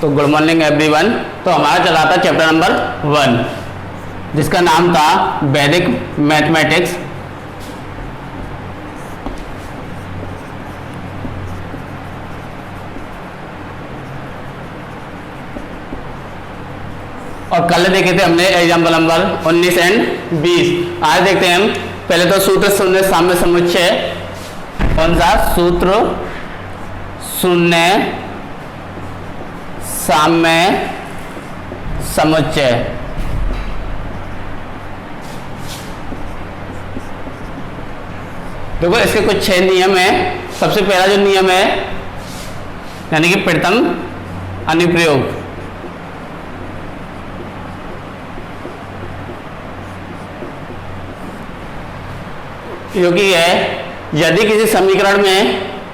तो good morning everyone. तो हमारा चला था चैप्टर नंबर 1 जिसका नाम था वैदिक मैथमेटिक्स। और कल देखे थे हमने एग्जाम्पल नंबर 19 एंड 20। आज देखते हैं हम पहले तो सूत्र शून्य साम्य समुच्चय। कौन सा सूत्र? शून्य साम्य समुच्चय। देखो इसके कुछ 6 नियम हैं। सबसे पहला जो नियम है यानी कि प्रथम अनुप्रयोग। क्योंकि है यदि किसी समीकरण में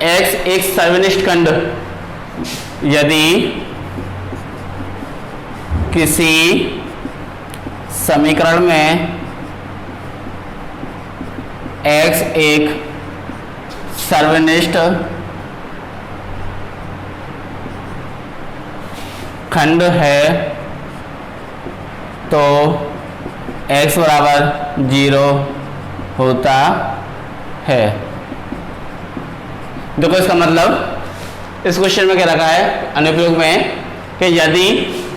x एक सर्वनिष्ठ खंड, यदि किसी समीकरण में x एक सर्वनिष्ठ खंड है तो x बराबर 0 होता है। देखो इसका मतलब इस क्वेश्चन में क्या रखा है अनुप्रयोग में कि यदि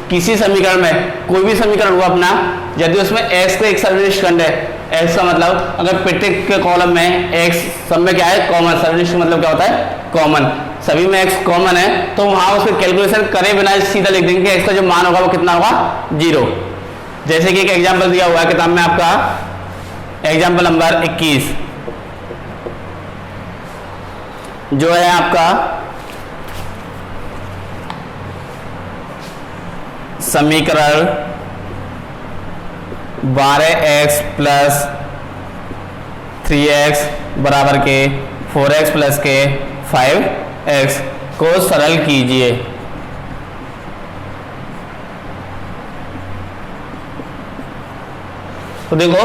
किसी समीकरण में, कोई भी समीकरण हुआ अपना, यदि उसमें x का एक सर्वनिष्ठ खंड है, x का मतलब अगर प्रत्येक के कॉलम में x सब में क्या है कॉमन, सर्वनिष्ठ मतलब क्या होता है कॉमन, सभी में x कॉमन है तो वहां उसको कैलकुलेशन करे बिना सीधा लिख देंगे कि x का जो मान होगा वो कितना होगा 0। जैसे कि एक एग्जाम्पल दिया हुआ है किताब में आपका एग्जाम्पल नंबर 21 जो है आपका समीकरण 12x प्लस 3x बराबर के 4x प्लस के 5x को सरल कीजिए। तो देखो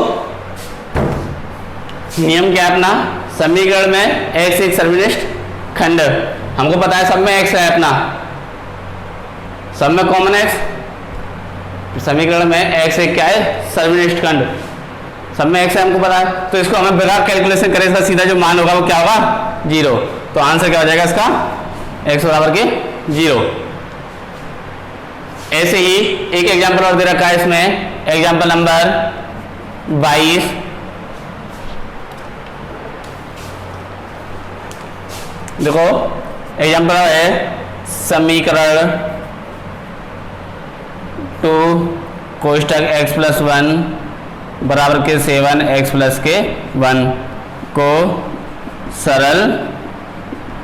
नियम क्या है अपना, समीकरण में x एक सर्वनिष्ठ खंड, हमको पता है सब में x है अपना, सब में कॉमन x, समीकरण में x एक क्या है सर्वनिष्ठ खंड, सब में x है हमको पता है, तो इसको हमें बिना कैलकुलेशन करे इसका सीधा जो मान होगा वो क्या होगा 0। तो आंसर क्या हो जाएगा इसका x बराबर के 0। ऐसे ही एक एग्जाम्पल और दे रखा है इसमें एग्जाम्पल नंबर 22। देखो एग्जाम्पल है समीकरण 2 कोष्टक x प्लस 1 बराबर के 7x प्लस के 1 को सरल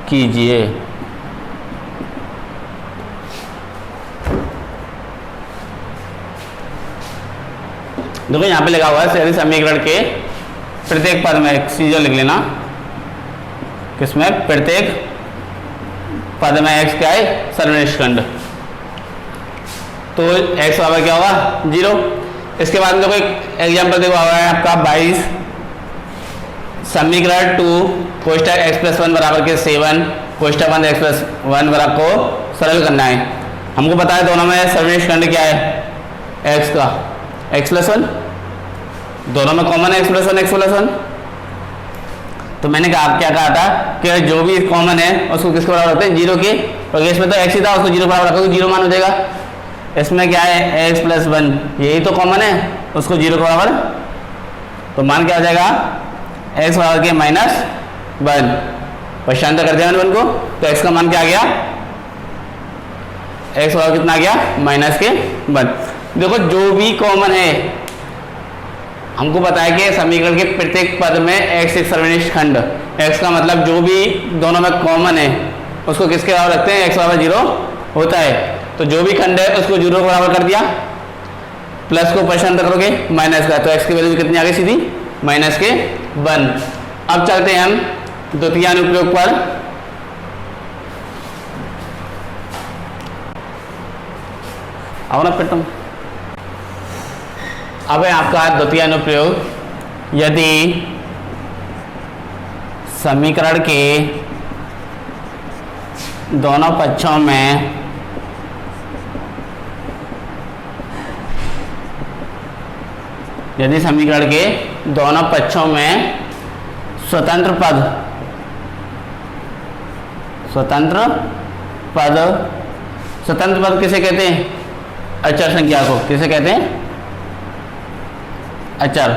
कीजिए। देखो यहाँ पे लगा हुआ है यदि समीकरण के प्रत्येक पद में सीधे लिख लेना, किसमें प्रत्येक पद में x क्या है सर्वनिष्ठ खंड, तो x बराबर क्या होगा 0। इसके बाद में देखो एक एग्जाम्पल देखो हुआ है आपका 22 समीकरण 2 कोष्टक x प्लस 1 बराबर के 7 कोष्टक 1 x प्लस 1 बराबर को सरल करना है। हमको पता है दोनों में सर्वनिष्ठ खंड क्या है x का x प्लस 1, दोनों में कॉमन है x प्लस 1 x प्लस 1। तो मैंने कहा क्या कहा था कि जो भी कॉमन है उसको किसके बराबर होते हैं 0 के, और इसमें तो x ही था उसको 0 बराबर रखो तो 0 मान हो जाएगा। इसमें क्या है x प्लस 1 यही तो कॉमन है उसको 0 के बराबर, तो मान क्या हो जाएगा x बराबर के -1। पहचानता करते हैं 1 को, तो x का मान क्या आ गया x बराबर कितना आ गया -1। देखो जो भी कॉमन है हमको पता है कि समीकरण के प्रत्येक पद में x एक सर्वनिष्ठ खंड, x का मतलब जो भी दोनों में कॉमन है उसको किसके बराबर रखते हैं x बराबर 0 होता है। तो जो भी खंड है उसको 0 के बराबर कर दिया, प्लस को परेशान करोगे माइनस का, तो x की वैल्यू कितनी आ गई सीधी -1। अब चलते हैं हम द्वितीय अनुप्रयोग पर। आओ ना फिर तुम, अब है आपका द्वितीय अनुप्रयोग। यदि समीकरण के दोनों पक्षों में यदि समीकरण के दोनों पक्षों में स्वतंत्र पद किसे कहते हैं? अचर संख्या को किसे कहते हैं? अचर।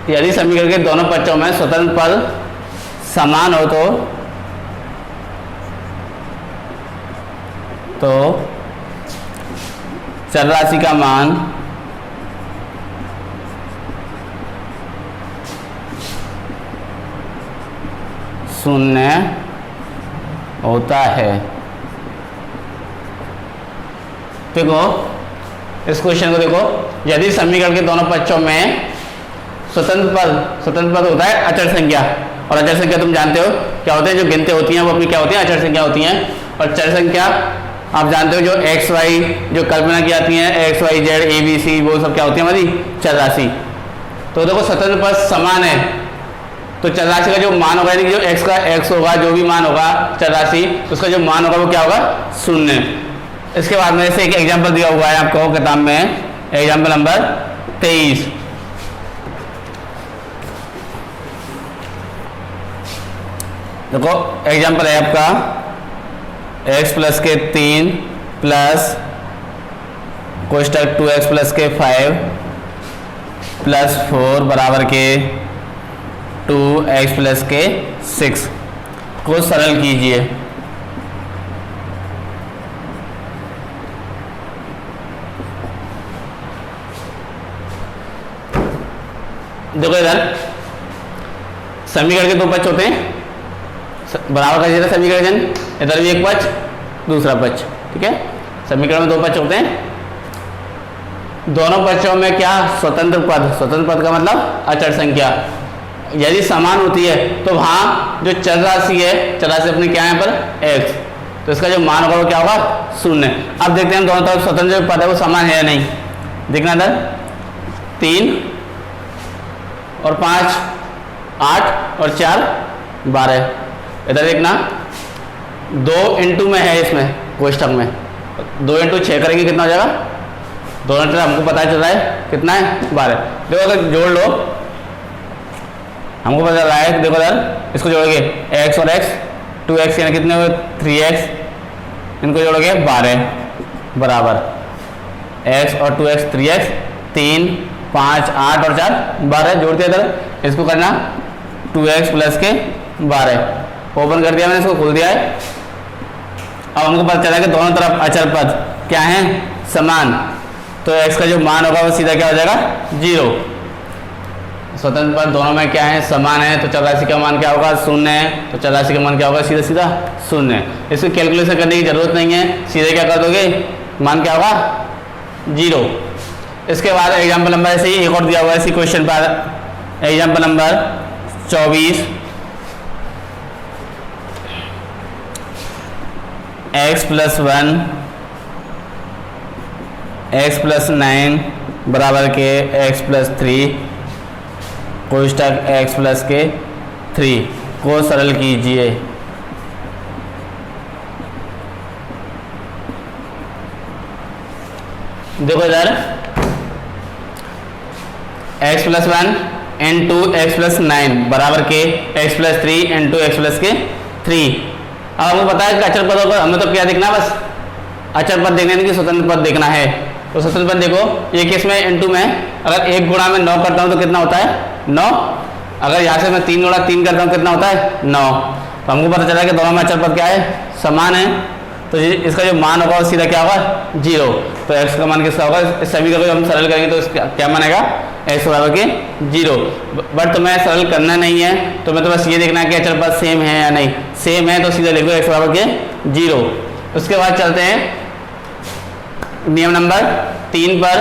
यदि समीकरण के दोनों पक्षों में स्वतंत्र पद समान हो तो चर राशि का मान शून्य होता है। देखो इस क्वेश्चन को देखो, यदि समीकरण के दोनों पक्षों में स्वतंत्र पद होता है अचर संख्या, और अचर संख्या तुम जानते हो क्या होते हैं, जो गिनते होती हैं वो अपनी क्या होती हैं? अचर संख्या होती हैं। और चर संख्या आप जानते हो जो एक्स वाई जो कल्पना की जाती हैं, X Y Z A B C, वो सब क्या होती है? हमारी चर राशि। तो देखो स्वतंत्र पद समान है तो चर राशि का जो मान होगा, यानी कि जो एक्स का एक्स होगा, जो भी मान होगा चर राशि, उसका जो मान होगा वो क्या होगा? शून्य। इसके बाद में से एक एग्जाम्पल दिया हुआ है आपको किताब में, एग्जाम्पल नंबर 23। देखो एग्जाम्पल है आपका x प्लस के 3 प्लस कोष्टक 2x प्लस के 5 प्लस 4 बराबर के 2x प्लस के 6 को सरल कीजिए। देखो इधर समीकरण के दो पक्ष होते हैं, बराबर का समीकरण, इधर भी एक पक्ष दूसरा पक्ष, ठीक है। समीकरण में दो पक्ष होते हैं, दोनों पक्षों में क्या? स्वतंत्र पद का मतलब अचर संख्या यदि समान होती है तो वहां जो चर राशि है, चर राशि अपनी क्या है पर x, तो इसका जो मान होगा वो क्या होगा? शून्य। अब देखते हैं दोनों तरफ स्वतंत्र जो पद है वो समान है या नहीं। देखना इधर 3 और 5 8 और 4 12। इधर देखना 2 इंटू में है, इसमें कोष्टक में 2 इंटू 6 करेंगे कितना हो जाएगा? दोनों तरफ हमको पता चल रहा है कितना है? 12। देखो अगर जोड़ लो, हमको पता चल रहा है, देखो इधर इसको जोड़ोगे x और x 2x यानी कितने हुए? 3x, इनको जोड़ोगे 12 बराबर x और 2x 3x 3 5 8 और 4 12। जोड़ते इधर इसको करना 2x प्लस के 12, ओपन कर दिया मैंने, इसको खोल दिया है। अब हमको पता चला कि दोनों तरफ अचर पद क्या है? समान। तो x का जो मान होगा वो सीधा क्या हो जाएगा? 0। स्वतंत्र पद दोनों में क्या है? समान है, तो चर राशि का मान क्या होगा? शून्य है, तो चर राशि का मान क्या होगा? सीधा सीधा शून्य। इसकी कैलकुलेशन करने की जरूरत नहीं है, सीधे क्या कर दोगे? मान क्या होगा? 0। इसके बाद एग्जाम्पल नंबर ऐसे ही एक और दिया हुआ है इसी क्वेश्चन पर, example number 24। x plus 1 x plus 9 बराबर के x प्लस 3 कोष्टक x प्लस के 3 को सरल कीजिए। देखो इधर x plus 1 into x plus 9 बराबर के x plus 3 into x plus के 3। अब हमको पता है कि अचर पदों पर हमें तो क्या देखना है? बस अचर पद देखना है कि स्वतंत्र पद देखना है। तो स्वतंत्र पद देखो, ये केस में इंटू में अगर 1 गुणा में 9 करता हूँ तो कितना होता है? 9। अगर यहाँ से मैं 3 गुणा 3 करता हूँ कितना होता है? 9। तो हमको पता चला कि दोनों में अचर पद क्या है? समान है। तो इसका जो मान होगा वो सीधा क्या होगा? 0। तो x का मान किसका होगा? इस सभी का हम सरल करेंगे तो इसका क्या मान आएगा? x बराबर के 0। बट तुम्हें सरल करना नहीं है, तो मैं तो बस ये देखना है कि अचर पद सेम है या नहीं। सेम है तो सीधा लिख दो x बराबर के 0। उसके बाद चलते हैं नियम नंबर 3 पर।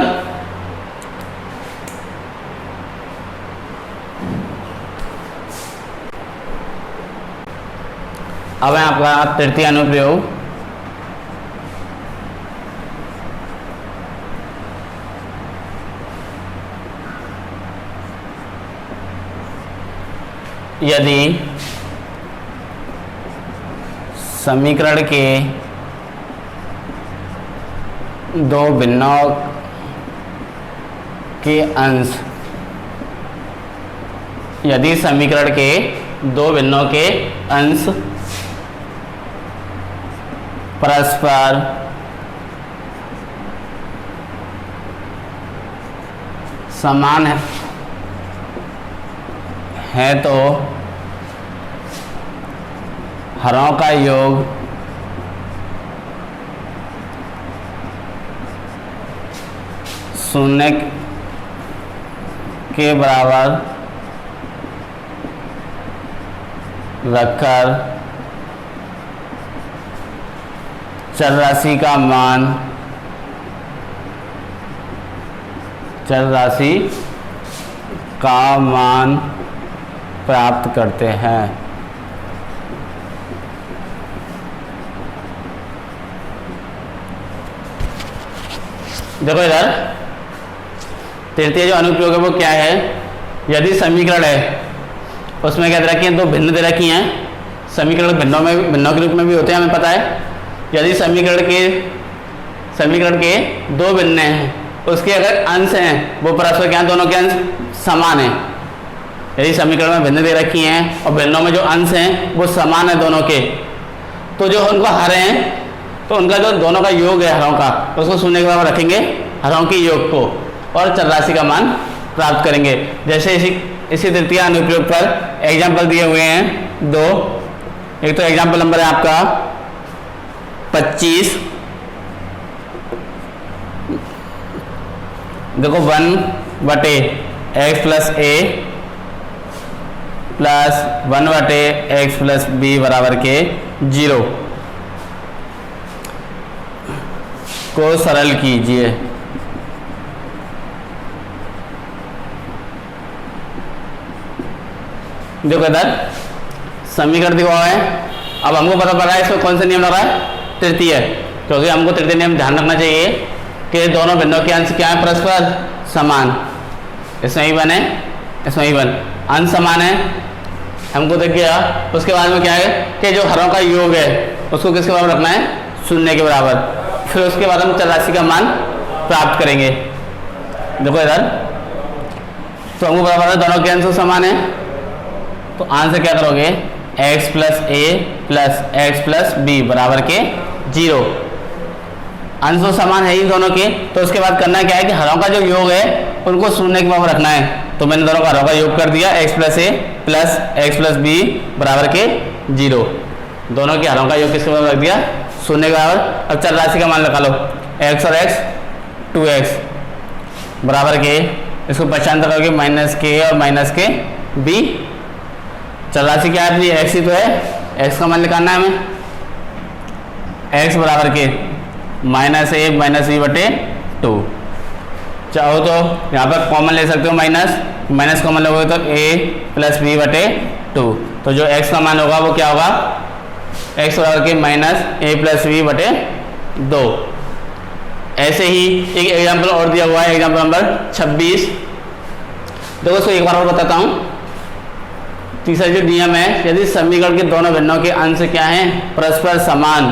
अब है आपका तृतीय अनुप्रयोग। यदि समीकरण के दो भिन्नों के अंश, यदि समीकरण के दो भिन्नों के अंश परस्पर समान है तो हरों का योग शून्य के बराबर रखकर चर राशि का मान प्राप्त करते हैं। देखो इधर तृतीय जो अनुप्रयोग है वो क्या है, यदि समीकरण है उसमें क्या दे रखी है, दो भिन्न दे रखी हैं। समीकरण भिन्नों के रूप में भी होते हैं, हमें पता है। यदि समीकरण के दो भिन्न हैं, उसके अगर अंश हैं वो परस्पर क्या, दोनों के अंश समान हैं। यदि समीकरण में भिन्न दे रखी हैं और भिन्नों में जो अंश हैं वो समान है दोनों के, तो जो उनको हर हैं तो उनका जो दोनों का योग है हरों का, उसको शून्य के बराबर रखेंगे, हरों के योग को, और चर राशि का मान प्राप्त करेंगे। जैसे इसी तृतीय अनुप्रयोग पर एग्जाम्पल दिए हुए हैं दो। एक तो एग्जाम्पल नंबर है आपका 25। देखो 1/x plus a plus 1/x plus b बराबर के 0 को सरल कीजिए। देखो इधर समीकरण दिया हुआ है। अब हमको पता पड़ रहा है इसमें कौन सा नियम लग रहा है, तृतीय, क्योंकि हमको तृतीय नियम ध्यान रखना चाहिए कि दोनों भिन्नों के अंश क्या है, परस्पर समान। इसमें ही बने, इसमें ही बन, अंश समान है। हमको देखिए उसके बाद में क्या है कि जो हरों का योग है उसको किसके बराबर रखना है, शून्य के बराबर। फिर उसके बाद हम चर राशि का मान प्राप्त करेंगे। देखो इधर तो हमको पता पड़ा दोनों के अंश समान है, तो आंसर क्या करोगे, x plus a plus x plus b बराबर के 0। अंश तो समान है ही दोनों के, तो उसके बाद करना क्या है कि हरों का जो योग है उनको शून्य के बराबर रखना है। तो मैंने दोनों का हरों का योग कर दिया, x plus a plus x plus b बराबर के 0। दोनों के हरों का योग किसके बराबर रख दिया, शून्य के बराबर। अब चर राशि का मान लगा लो, x और x 2x बराबर के, इसको पहचानता करोगे माइनस के और माइनस के b। चर राशि क्या है अपनी, x ही तो है, x का मान निकालना है हमें। x बराबर के माइनस a माइनस b बटे 2। चाहो तो यहाँ पर कॉमन ले सकते हो, माइनस कॉमन लोगे तो a प्लस b बटे 2। तो जो x का मान होगा वो क्या होगा, x बराबर के माइनस a प्लस b बटे 2। ऐसे ही एक एग्जाम्पल और दिया हुआ है, एग्जाम्पल नंबर 26। देखो इसको एक बार और बताता हूँ। तीसरा जो नियम है, यदि समीकरण के दोनों भिन्नों के अंश क्या हैं, परस्पर समान,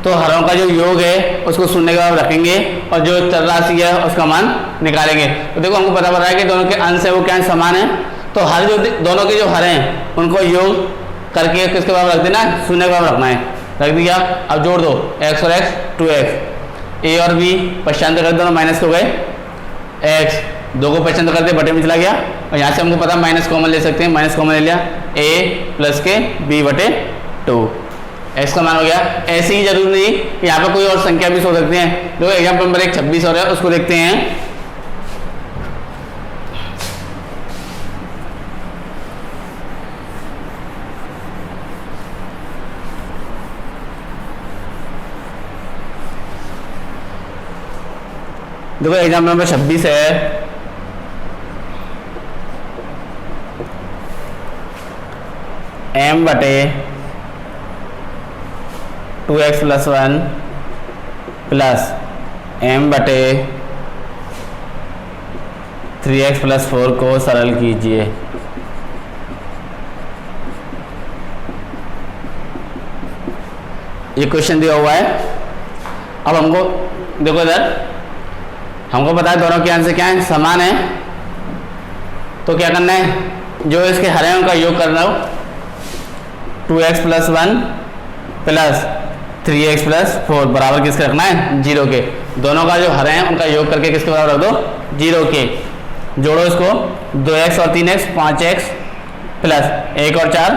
तो हरों का जो योग है उसको शून्य के बराबर रखेंगे और जो चर राशि है उसका मान निकालेंगे। तो देखो हमको पता पड़ रहा है कि दोनों के अंश है वो क्या है, समान है। तो हर जो दोनों के जो हर हैं उनको योग करके किसके बराबर रख देना, शून्य के बराबर रखना है। रख दिया, अब जोड़ दो, x और x 2x, a और b पश्चांतर कर दो, माइनस हो गए, x दो को पहचान करते बटे में चला गया, और यहाँ से हमको पता माइनस कॉमन ले सकते हैं, माइनस कॉमन ले लिया, a प्लस के b बटे 2, x का मान हो गया। ऐसे ही जरूरी नहीं कि यहाँ पे कोई और संख्या भी हो सकते हैं। देखो एग्जाम्पल नंबर 1 26 और है, उसको देखते हैं। देखो एग्जाम्पल नंबर 26 है, m बटे 2x प्लस 1 प्लस m बटे 3x प्लस 4 को सरल कीजिए। ये क्वेश्चन दिया हुआ है। अब हमको देखो इधर हमको पता है दोनों के अंश क्या है, समान है। तो क्या करना है, जो इसके हर हैं उनका योग करना हो, 2x + 1 + 3x + 4 बराबर किसके रखना है, 0 के। दोनों का जो हर हैं उनका योग करके किसके बराबर रख दो, 0 के। जोड़ो इसको, 2x और 3x 5x प्लस 1 और 4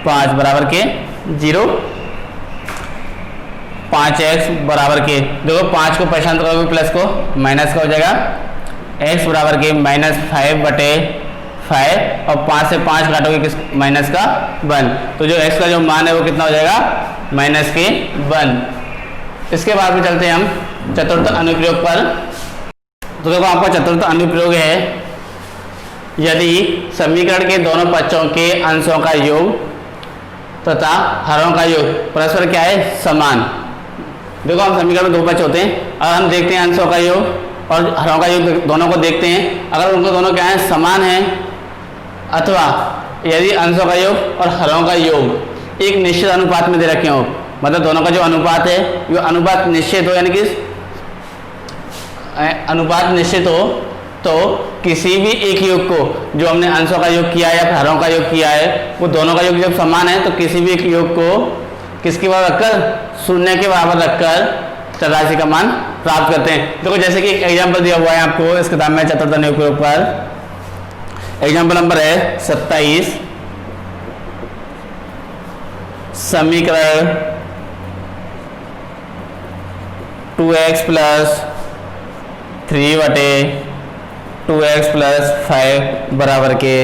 5 बराबर के 0, 5x बराबर के, देखो 5 को परेशान करोगे प्लस को माइनस का हो जाएगा, x बराबर के -5/5 और 5 से 5 काटोगे किस माइनस का 1, तो जो x का जो मान है वो कितना हो जाएगा, -1। इसके बाद में चलते हैं हम चतुर्थ अनुप्रयोग पर। तो देखो आपका चतुर्थ अनुप्रयोग है, यदि समीकरण के दोनों पक्षों के अंशों का योग तथा हरों का योग परस्पर क्या है, समान। देखो हम समीकरण में दो पक्ष होते हैं, अगर हम देखते हैं अंशों का योग और हरों का योग दोनों को देखते हैं, अगर उनको दोनों क्या है, समान है, अथवा यदि अंशों का योग और हरों का योग एक निश्चित अनुपात में दे रखे हो, मतलब दोनों का जो अनुपात है वो अनुपात निश्चित हो, यानी कि अनुपात निश्चित हो, तो किसी भी एक योग को जो हमने अंशों का योग किया है या हरों का योग किया है, वो दोनों का योग जब समान है तो किसी भी एक योग को किसके बराबर रखकर, 0 के बराबर रखकर चर राशि का मान प्राप्त करते हैं। देखो जैसे कि एक एग्जाम्पल दिया हुआ है आपको इस किताब में चतुर्थ अनुप्रयोग पर। एग्जाम्पल नंबर है 27, समीकरण 2x + 3/2x + 5 बराबर के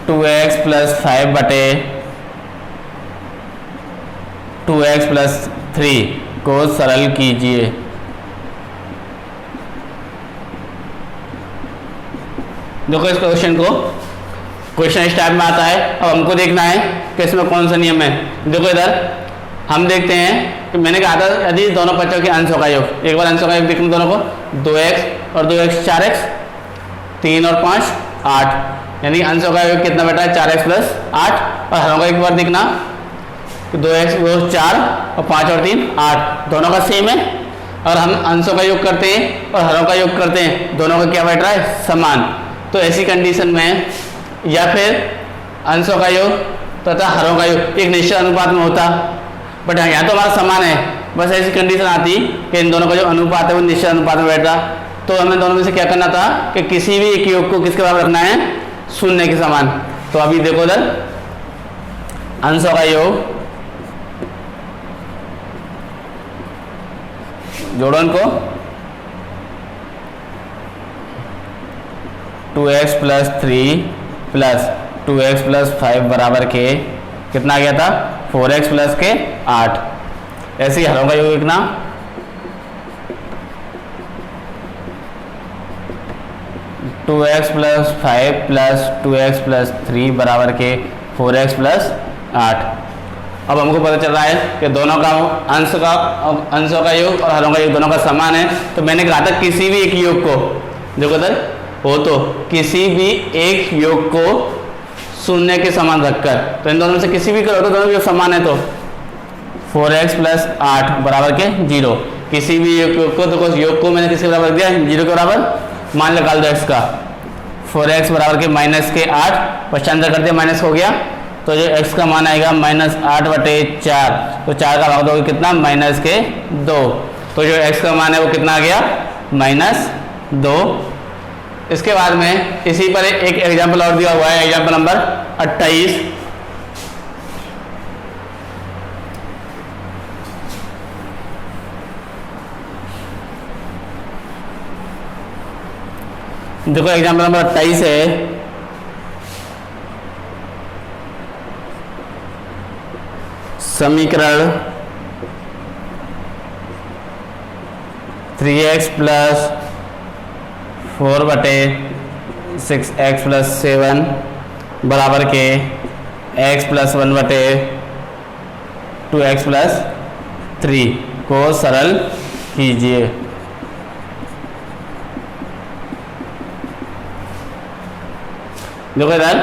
2x + 5/2x + 3 को सरल कीजिए। देखो इस क्वेश्चन को, क्वेश्चन इस टाइप में आता है। अब हमको देखना है कि इसमें कौन सा नियम है। देखो इधर हम देखते हैं कि मैंने कहा था यदि दोनों पक्षों के अंशों का योग, एक बार अंशों का योग देखना दोनों को, 2x और 2x 4x, 3 और 5 8, यानी अंशों का योग कितना बेटा है, 4x + 8। और हरों का एक बार देखना, 2x 4 और 5 और 3 8, दोनों का सेम है। और हम अंशों का योग करते हैं और हरों का योग करते हैं, दोनों का क्या बैठ रहा है, समान। तो ऐसी कंडीशन में या फिर अंशों का योग तथा हरों का योग एक निश्चित अनुपात में होता, बट यहाँ तो हमारा समान है, बस ऐसी कंडीशन आती कि इन दोनों का जो अनुपात है वो निश्चित अनुपात में बैठ रहा। तो हमें दोनों में से क्या करना था कि किसी भी एक योग को किसके बराबर रखना है, 0 के समान। तो अभी देखो इधर अंशों का योग, जोड़ो इनको, 2x + 3 + 2x + 5 बराबर के कितना आ गया था, 4x + के 8। ऐसे ही हरों का योग लिखना, 2x + 5 + 2x + 3 बराबर के 4x + 8। अब हमको पता चल रहा है कि दोनों का अंशों का योग और हरों का योग दोनों का समान है। तो मैंने कहा था किसी भी एक योग को, देखो इधर हो, तो किसी भी एक योग को 0 के समान रखकर, तो इन दोनों में से किसी भी करो तो दोनों योग समान है, तो 4x + 8 बराबर के 0। किसी भी योग को, देखो योग को मैंने किसके बराबर दिया, 0 के बराबर। मान निकाल दो x का, 4x बराबर के -8, पश्चांतर कर दिया, माइनस हो गया, तो जो x का मान आएगा -8/4। तो 4 का भाग दोगे कितना, -2। तो जो x का मान है वो कितना आ गया, -2। इसके बाद में इसी पर एक एग्जाम्पल और दिया हुआ है, एग्जाम्पल नंबर 28। देखो एग्जाम्पल नंबर 28 है, समीकरण 3x + 4/6x + 7 बराबर के x + 1/2x + 3 को सरल कीजिए। देखो इधर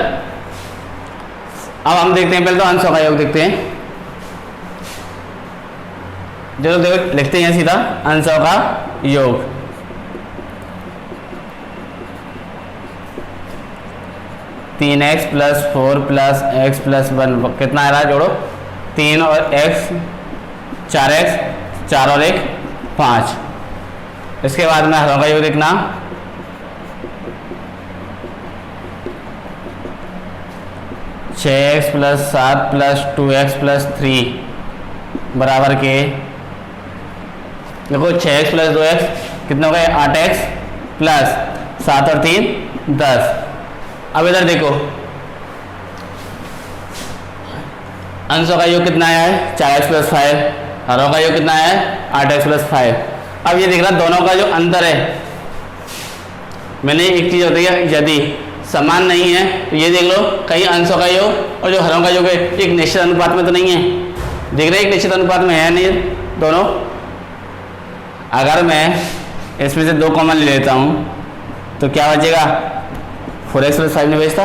अब हम देखते हैं, पहले तो अंशों का योग देखते हैं। जो देखो लिखते हैं सीधा अंशों का योग, 3x plus 4 plus x plus 1 कितना आ रहा है, जोड़ो 3 और x 4x, 4 और 1 5। इसके बाद में हरों का योग देखना, छः x plus 7 plus 2x plus 3 बराबर के, देखो 6x प्लस 2x कितना हो गया 8x प्लस 7 और 3 10। अब इधर देखो अंशों का योग कितना आया है 4x प्लस 5, हरों का योग कितना आया है 8x प्लस 5। अब ये देख रहा दोनों का जो अंतर है, मैंने एक चीज़ होती है यदि समान नहीं है तो ये देख लो कहीं अंशों का योग और जो हरों का योग है एक निश्चित अनुपात में तो नहीं है, देख रहे एक निश्चित अनुपात में है नहीं दोनों। अगर मैं इसमें से 2 कॉमन ले लेता हूँ तो क्या बचेगा 4x प्लस 5 नहीं बचता।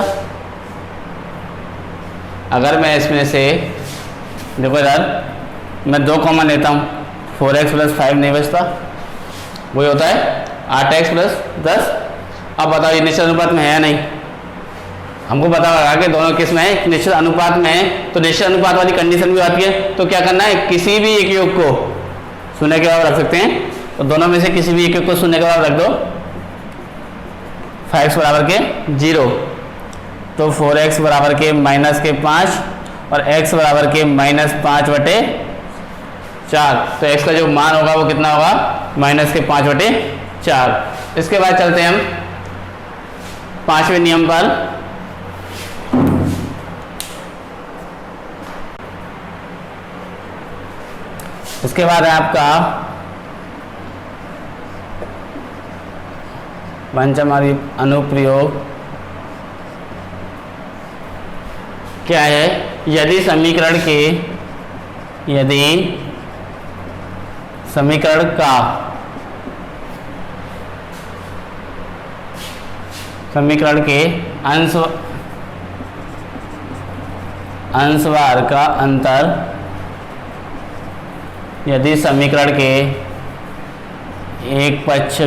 अगर मैं इसमें से देखो इधर मैं 2 कॉमन लेता हूँ 4x प्लस 5 नहीं बचता, वही होता है 8x प्लस 10। अब बताओ ये निश्चित अनुपात में है या नहीं, हमको पता लगा कि दोनों किस में है निश्चित अनुपात में है, तो निश्चित अनुपात वाली कंडीशन भी आती है। तो क्या करना है किसी भी एक योग को शून्य के बराबर रख सकते हैं, तो दोनों में से किसी भी एक योग को शून्य के बराबर रख दो, 5x बराबर के 0 तो 4x बराबर के माइनस के 5 और x बराबर के माइनस 5/4। तो x का जो मान होगा वो कितना होगा माइनस के 5/4। इसके बाद चलते हैं हम 5वें नियम पर। इसके बाद है आपका पंचम अनुप्रयोग। क्या है, यदि समीकरण के अंशवार का अंतर, यदि समीकरण के एक पक्ष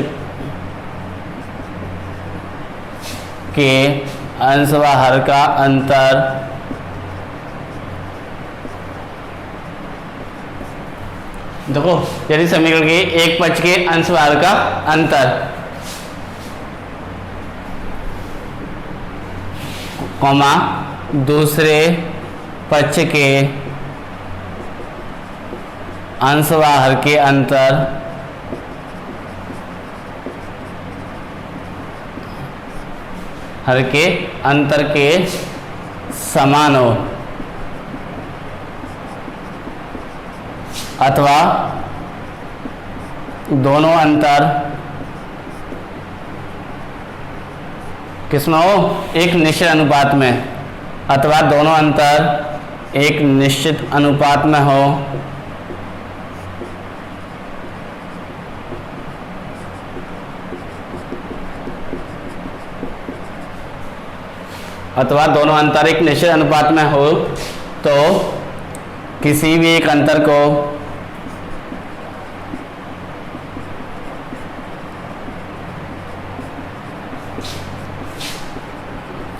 के अंश व हर का अंतर देखो यदि समीकरण के एक पक्ष के अंश व हर का अंतर कॉमा दूसरे पक्ष के अंश व हर के अंतर हर के अंतर के समान हो अथवा दोनों अंतर किसमें हो एक निश्चित अनुपात में, अथवा दोनों अंतर एक निश्चित अनुपात में हो अथवा दोनों अंतर एक निश्चित अनुपात में हो, तो किसी भी एक अंतर को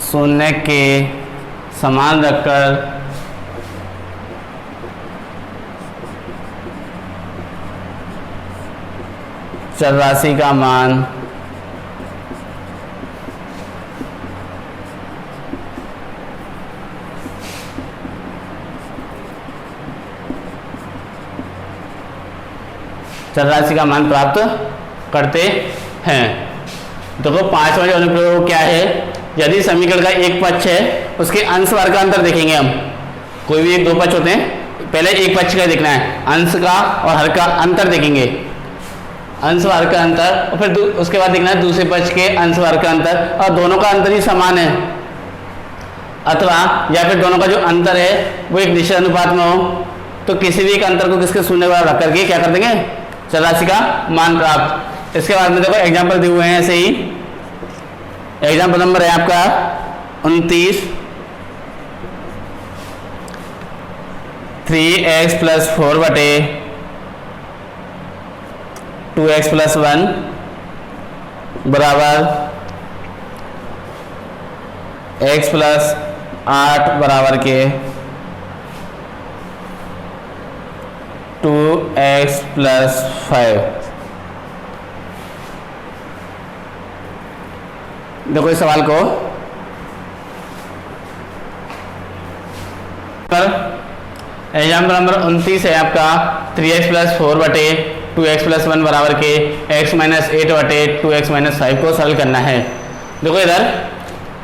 शून्य के समान रखकर चर राशि का मान चर राशि का मान प्राप्त करते हैं। देखो पांचवा जो अनुप्रयोग क्या है, यदि समीकरण का एक पक्ष है उसके अंश वर्ग का अंतर देखेंगे हम। कोई भी एक दो पक्ष होते हैं, पहले एक पक्ष का देखना है, अंश का और हर का अंतर देखेंगे, अंश वर्ग का अंतर, और फिर उसके बाद देखना है दूसरे पक्ष के अंश वर्ग का अंतर, और दोनों का अंतर ही समान है अथवा या फिर दोनों का जो अंतर है वो एक निश्चित अनुपात में हो, तो किसी भी एक अंतर को किसके शून्य बराबर रख करके क्या कर देंगे चर राशि का मान प्राप्त। इसके बाद में देखो एग्जाम्पल दिए हुए हैं ऐसे ही। एग्जाम्पल नंबर है आपका 29, 3x प्लस 4 बटे 2x प्लस 1 बराबर x प्लस 8 बराबर के 2x प्लस 5। देखो इस सवाल को एग्जाम्पल नंबर 29 है आपका 3x प्लस 4 बटे 2x प्लस 1 बराबर के x माइनस 8 बटे 2x माइनस 5 को सरल करना है। देखो इधर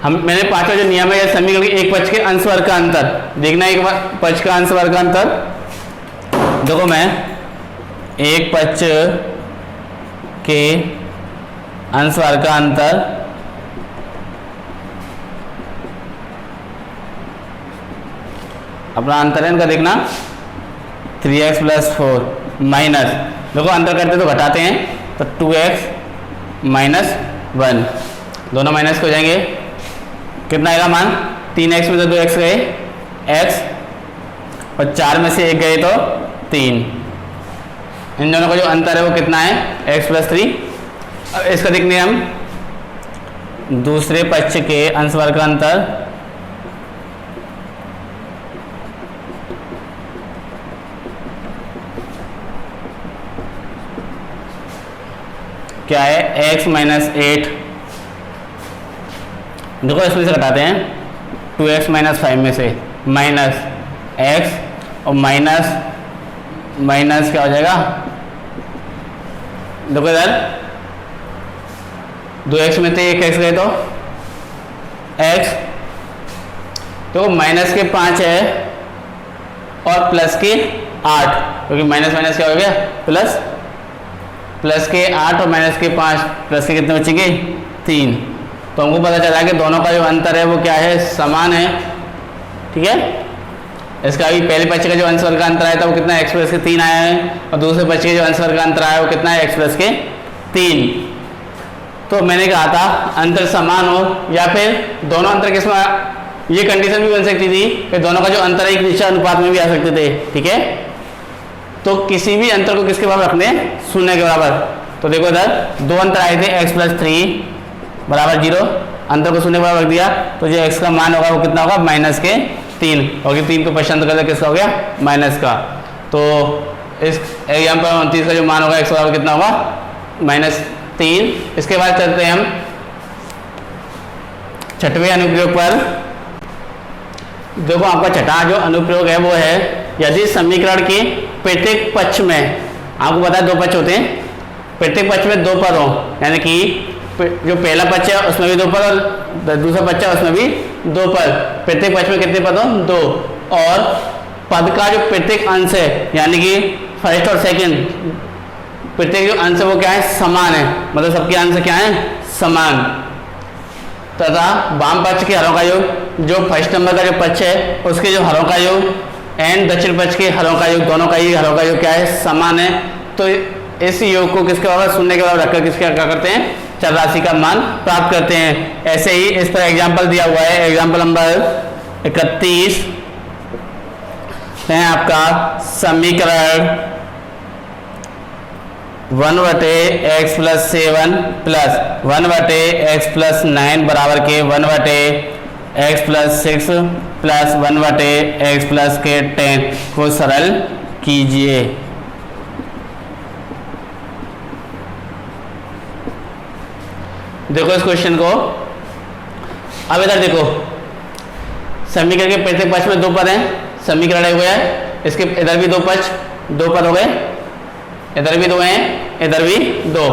मैंने पांचवा जो नियम है यह समीकरण के एक पक्ष के अंश वर्ग का अंतर देखना है। एक पक्ष का अंश वर्ग का अंतर देखो मैं एक पक्ष के अंश वर्ग का अंतर अपना अंतरण का देखना 3x प्लस 4 माइनस, देखो अंतर करते तो घटाते हैं तो 2x माइनस 1, दोनों माइनस हो जाएंगे। कितना आएगा मान 3x में तो 2x गए x और 4 में से 1 गए तो 3। इन दोनों का जो अंतर है वो कितना है x प्लस 3। अब इसका देखने हम दूसरे पक्ष के अंश वर्ग का अंतर क्या है x माइनस 8। देखो इसमें से घटाते हैं 2x माइनस 5 में से माइनस x और माइनस माइनस क्या हो जाएगा, देखो इधर 2x में से 1x गए तो x, तो माइनस के 5 है और प्लस के 8, क्योंकि माइनस माइनस क्या हो गया प्लस, प्लस के 8 और माइनस के 5, प्लस के कितने बचेंगे 3। तो हमको पता चला कि दोनों का जो अंतर है वो क्या है समान है। ठीक है, इसका अभी पहले पक्ष का जो अंश वर्ग का अंतर आया था वो कितना x प्लस के 3 आया है और दूसरे पक्ष के जो अंश वर्ग का अंतर आया वो कितना है x प्लस के 3। तो मैंने कहा था अंतर समान हो या फिर दोनों अंतर किसमें, ये कंडीशन भी बन सकती थी कि दोनों का जो अंतर है एक निश्चित अनुपात में भी आ सकते थे। ठीक है, तो किसी भी अंतर को किसके बराबर रखने, 0 के बराबर। तो देखो इधर दो अंतर आए थे x प्लस 3 बराबर 0, अंतर को 0 के बराबर रख दिया तो जो x का मान होगा वो कितना होगा माइनस के 3, और 3 को पसंद कर किसका हो गया माइनस का। तो इस एग्जाम्पल 29 का जो मान होगा x बराबर कितना होगा माइनस 3। इसके बाद चलते हैं हम छठवें अनुप्रयोग पर। देखो आपका छठा जो अनुप्रयोग है वो है यदि समीकरण के प्रत्येक पक्ष में, आपको पता है 2 पक्ष होते हैं, प्रत्येक पक्ष में 2 पद हो, यानी कि जो पहला पक्ष है उसमें भी 2 पद और दूसरा पक्ष है उसमें भी 2 पद, प्रत्येक पक्ष में कितने पद हो 2, और पद का जो प्रत्येक अंश है यानी कि फर्स्ट और सेकंड प्रत्येक जो अंश है वो क्या है समान है, मतलब सबके अंश क्या है समान, तथा वाम पक्ष के हरों का योग, जो फर्स्ट नंबर का जो पक्ष है उसके जो हरों का योग एंड दक्षिण पक्ष के हरों का योग, दोनों का ही हरों का योग क्या है समान है। तो इस योग को किसके बराबर 0 के बराबर रखकर किसके क्या करते हैं चर राशि का मान प्राप्त करते हैं। ऐसे ही इस पर एग्जाम्पल दिया हुआ है, एग्जाम्पल नंबर 31 है आपका समीकरण 1/x plus 7 plus 1/x plus 9 बराबर के 1/x plus 6 plus 1/x plus के 10 को सरल कीजिए। देखो इस क्वेश्चन को, अब इधर देखो समीकरण के प्रत्येक पक्ष में 2 पद हैं, समीकरण हुए हैं, इसके इधर भी 2 पक्ष 2 पद हो गए, इधर भी 2 हैं इधर भी 2।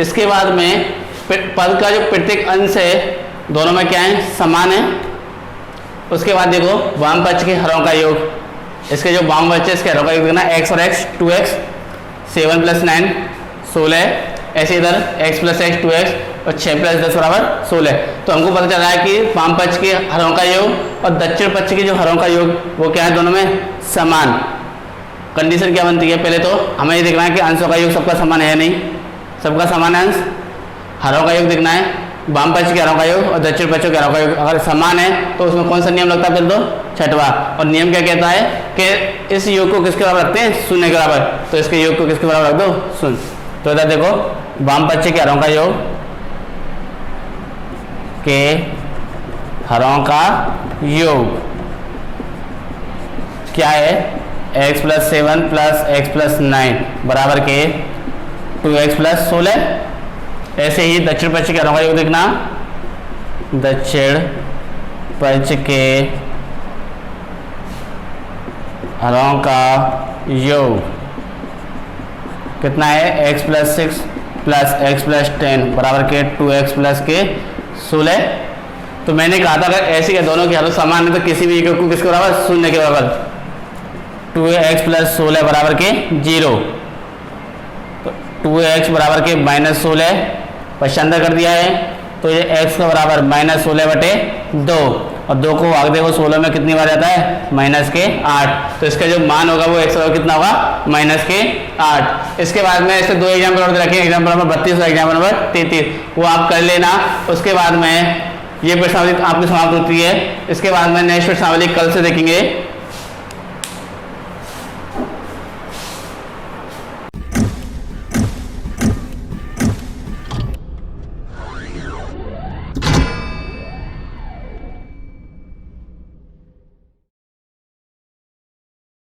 इसके बाद में पद का जो प्रत्येक अंश है दोनों में क्या है समान है। उसके बाद देखो वाम पक्ष के हरों का योग, इसके जो वाम पक्ष है इसके हरों का योग देना x और x 2x 7 प्लस 9 16, ऐसे इधर x प्लस x 2x और 6 प्लस 10 बराबर 16। तो हमको पता चला है कि वाम पक्ष के हरों का योग और दक्षिण पक्ष के जो हरों का योग वो क्या है दोनों में समान। कंडीशन क्या बनती है, पहले तो हमें ये देखना है कि अंशों का योग सबका समान है या नहीं, सबका समान है अंश, हरों का योग देखना है, वाम पक्ष के हरों का योग और दक्षिण पक्ष के हरों का योग अगर समान है तो उसमें कौन सा नियम लगता है, फिर दो छठवा। और नियम क्या कहता है कि इस योग को किसके बराबर रखते हैं 0 के बराबर, तो इसके योग को किसके बराबर रख दो 0। तो इधर देखो वाम पक्ष के हरों का योग के हरों का योग क्या है, x plus 7 plus x plus 9 बराबर के 2x प्लस 16। ऐसे ही दक्षिण पक्ष के हरों का योग देखना, दक्षिण पक्ष के हरों का योग कितना है, x plus 6 plus x plus 10 बराबर के 2x प्लस के 16। तो मैंने कहा था अगर ऐसे के दोनों के हर समान है तो किसी भी को किसके बराबर, शून्य के बराबर, 2x प्लस 16 बराबर के 0। तो 2x बराबर के माइनस 16 पश्चांतर कर दिया है, तो ये x का बराबर माइनस 16 बटे 2 और 2 को भाग देखो 16 में कितनी बार जाता है, माइनस के 8। तो इसका जो मान होगा वो x का कितना होगा, माइनस के 8। इसके बाद में इससे 2 एग्जाम्पल और रखें, एग्जाम्पल नंबर 32 और एग्जाम्पल नंबर 33, वो आप कर लेना। उसके बाद में ये प्रश्नावली आपकी समाप्त होती है। इसके बाद में नेक्स्ट प्रश्नावली कल से देखेंगे।